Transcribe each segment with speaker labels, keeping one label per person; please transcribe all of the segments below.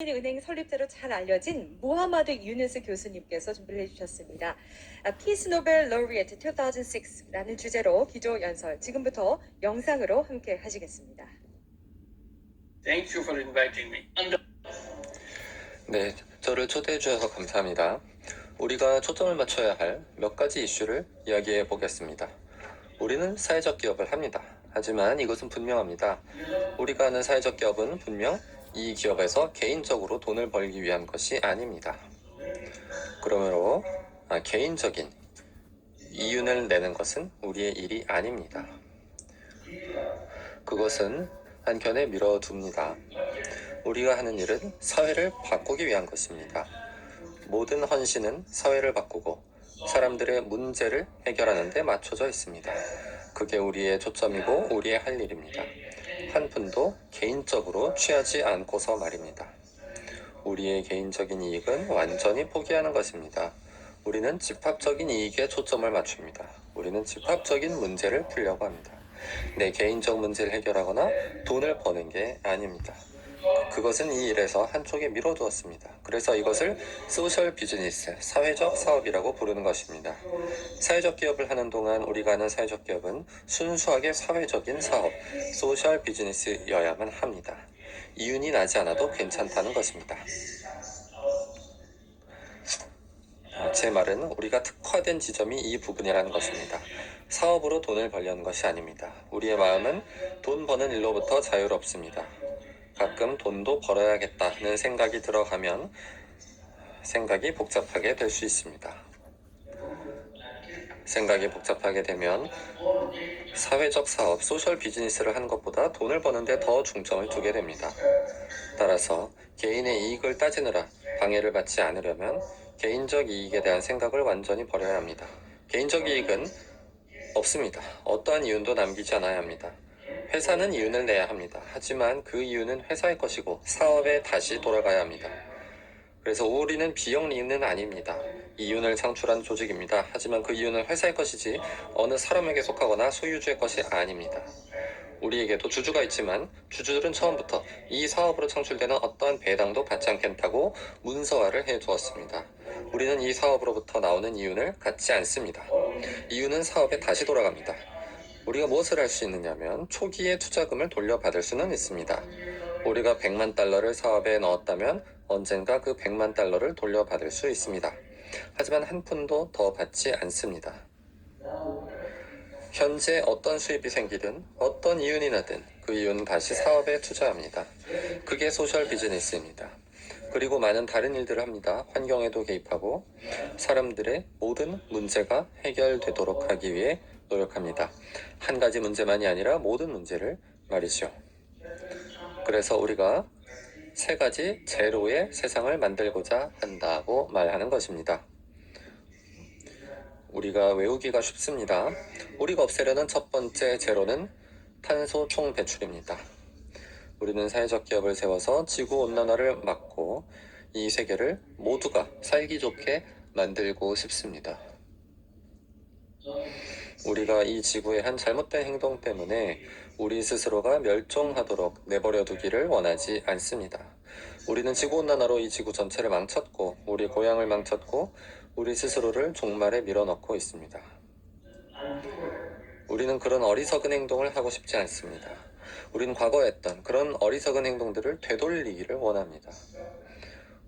Speaker 1: 은행 설립자로 잘 알려진 무하마드 유누스 교수님께서 준비를 해주셨습니다. Peace Nobel Laureate 2006라는 주제로 기조 연설 지금부터 영상으로 함께 하시겠습니다.
Speaker 2: Thank you for inviting me.
Speaker 3: 네, 저를 초대해 주셔서 감사합니다. 우리가 초점을 맞춰야 할 몇 가지 이슈를 이야기해 보겠습니다. 우리는 사회적 기업을 합니다. 하지만 이것은 분명합니다. 우리가 하는 사회적 기업은 분명 이 기업에서 개인적으로 돈을 벌기 위한 것이 아닙니다. 그러므로 개인적인 이윤을 내는 것은 우리의 일이 아닙니다. 그것은 한켠에 밀어둡니다. 우리가 하는 일은 사회를 바꾸기 위한 것입니다. 모든 헌신은 사회를 바꾸고 사람들의 문제를 해결하는 데 맞춰져 있습니다. 그게 우리의 초점이고 우리의 할 일입니다. 한 푼도 개인적으로 취하지 않고서 말입니다. 우리의 개인적인 이익은 완전히 포기하는 것입니다. 우리는 집합적인 이익에 초점을 맞춥니다. 우리는 집합적인 문제를 풀려고 합니다. 내 개인적 문제를 해결하거나 돈을 버는 게 아닙니다. 그것은 이 일에서 한쪽에 밀어두었습니다. 그래서 이것을 소셜 비즈니스, 사회적 사업이라고 부르는 것입니다. 사회적 기업을 하는 동안 우리가 하는 사회적 기업은 순수하게 사회적인 사업, 소셜 비즈니스여야만 합니다. 이윤이 나지 않아도 괜찮다는 것입니다. 제 말은 우리가 특화된 지점이 이 부분이라는 것입니다. 사업으로 돈을 벌려는 것이 아닙니다. 우리의 마음은 돈 버는 일로부터 자유롭습니다. 가끔 돈도 벌어야겠다는 생각이 들어가면 생각이 복잡하게 될 수 있습니다. 생각이 복잡하게 되면 사회적 사업, 소셜 비즈니스를 하는 것보다 돈을 버는데 더 중점을 두게 됩니다. 따라서 개인의 이익을 따지느라 방해를 받지 않으려면 개인적 이익에 대한 생각을 완전히 버려야 합니다. 개인적 이익은 없습니다. 어떠한 이윤도 남기지 않아야 합니다. 회사는 이윤을 내야 합니다. 하지만 그 이윤은 회사의 것이고 사업에 다시 돌아가야 합니다. 그래서 우리는 비영리는 아닙니다. 이윤을 창출한 조직입니다. 하지만 그 이윤은 회사의 것이지 어느 사람에게 속하거나 소유주의 것이 아닙니다. 우리에게도 주주가 있지만 주주들은 처음부터 이 사업으로 창출되는 어떠한 배당도 받지 않겠다고 문서화를 해두었습니다. 우리는 이 사업으로부터 나오는 이윤을 갖지 않습니다. 이윤은 사업에 다시 돌아갑니다. 우리가 무엇을 할 수 있느냐면 초기에 투자금을 돌려받을 수는 있습니다. 우리가 100만 달러를 사업에 넣었다면 언젠가 그 100만 달러를 돌려받을 수 있습니다. 하지만 한 푼도 더 받지 않습니다. 현재 어떤 수입이 생기든 어떤 이윤이 나든 그 이윤은 다시 사업에 투자합니다. 그게 소셜 비즈니스입니다. 그리고 많은 다른 일들을 합니다. 환경에도 개입하고 사람들의 모든 문제가 해결되도록 하기 위해 노력합니다. 한 가지 문제만이 아니라 모든 문제를 말이죠. 그래서 우리가 세 가지 제로의 세상을 만들고자 한다고 말하는 것입니다. 우리가 외우기가 쉽습니다. 우리가 없애려는 첫 번째 제로는 탄소 총배출입니다. 우리는 사회적 기업을 세워서 지구온난화를 막고 이 세계를 모두가 살기 좋게 만들고 싶습니다. 우리가 이 지구의 한 잘못된 행동 때문에 우리 스스로가 멸종하도록 내버려 두기를 원하지 않습니다. 우리는 지구온난화로 이 지구 전체를 망쳤고 우리 고향을 망쳤고 우리 스스로를 종말에 밀어넣고 있습니다. 우리는 그런 어리석은 행동을 하고 싶지 않습니다. 우리는 과거에 했던 그런 어리석은 행동들을 되돌리기를 원합니다.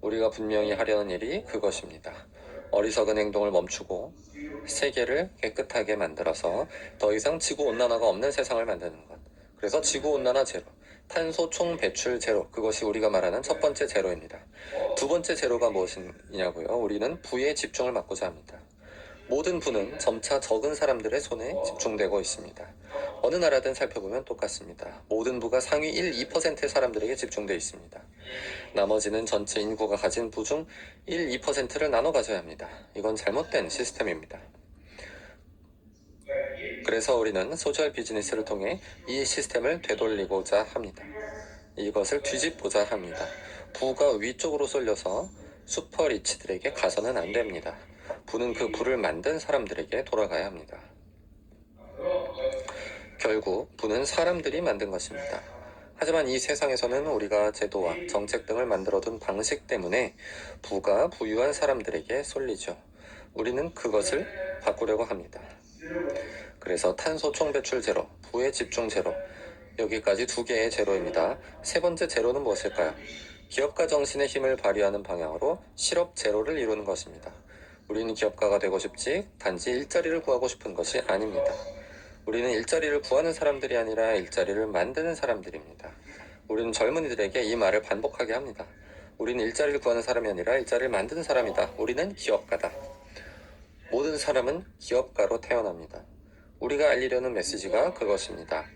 Speaker 3: 우리가 분명히 하려는 일이 그것입니다. 어리석은 행동을 멈추고 세계를 깨끗하게 만들어서 더 이상 지구온난화가 없는 세상을 만드는 것. 그래서 지구온난화 제로, 탄소 총배출 제로, 그것이 우리가 말하는 첫 번째 제로입니다. 두 번째 제로가 무엇이냐고요? 우리는 부의 집중을 막고자 합니다. 모든 부는 점차 적은 사람들의 손에 집중되고 있습니다. 어느 나라든 살펴보면 똑같습니다. 모든 부가 상위 1, 2%의 사람들에게 집중되어 있습니다. 나머지는 전체 인구가 가진 부 중 1, 2%를 나눠 가져야 합니다. 이건 잘못된 시스템입니다. 그래서 우리는 소셜 비즈니스를 통해 이 시스템을 되돌리고자 합니다. 이것을 뒤집고자 합니다. 부가 위쪽으로 쏠려서 슈퍼리치들에게 가서는 안 됩니다. 부는 그 부를 만든 사람들에게 돌아가야 합니다. 결국 부는 사람들이 만든 것입니다. 하지만 이 세상에서는 우리가 제도와 정책 등을 만들어둔 방식 때문에 부가 부유한 사람들에게 쏠리죠. 우리는 그것을 바꾸려고 합니다. 그래서 탄소 총배출 제로, 부의 집중 제로, 여기까지 두 개의 제로입니다. 세 번째 제로는 무엇일까요? 기업가 정신의 힘을 발휘하는 방향으로 실업 제로를 이루는 것입니다. 우리는 기업가가 되고 싶지 단지 일자리를 구하고 싶은 것이 아닙니다. 우리는 일자리를 구하는 사람들이 아니라 일자리를 만드는 사람들입니다. 우리는 젊은이들에게 이 말을 반복하게 합니다. 우리는 일자리를 구하는 사람이 아니라 일자리를 만드는 사람이다. 우리는 기업가다. 모든 사람은 기업가로 태어납니다. 우리가 알리려는 메시지가 그것입니다.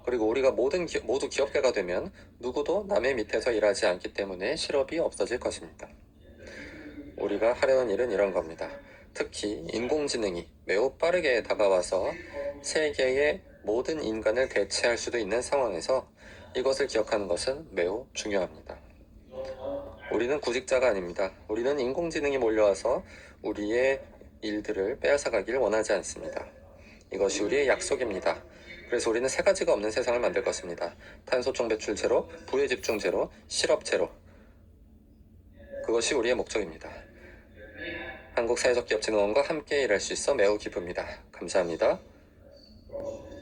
Speaker 3: 그리고 우리가 모두 기업가가 되면 누구도 남의 밑에서 일하지 않기 때문에 실업이 없어질 것입니다. 우리가 하려는 일은 이런 겁니다. 특히 인공지능이 매우 빠르게 다가와서 세계의 모든 인간을 대체할 수도 있는 상황에서 이것을 기억하는 것은 매우 중요합니다. 우리는 구직자가 아닙니다. 우리는 인공지능이 몰려와서 우리의 일들을 빼앗아가길 원하지 않습니다. 이것이 우리의 약속입니다. 그래서 우리는 세 가지가 없는 세상을 만들 것입니다. 탄소 총배출 제로, 부의 집중 제로, 실업 제로. 그것이 우리의 목적입니다. 한국사회적기업진흥원과 함께 일할 수 있어 매우 기쁩니다. 감사합니다.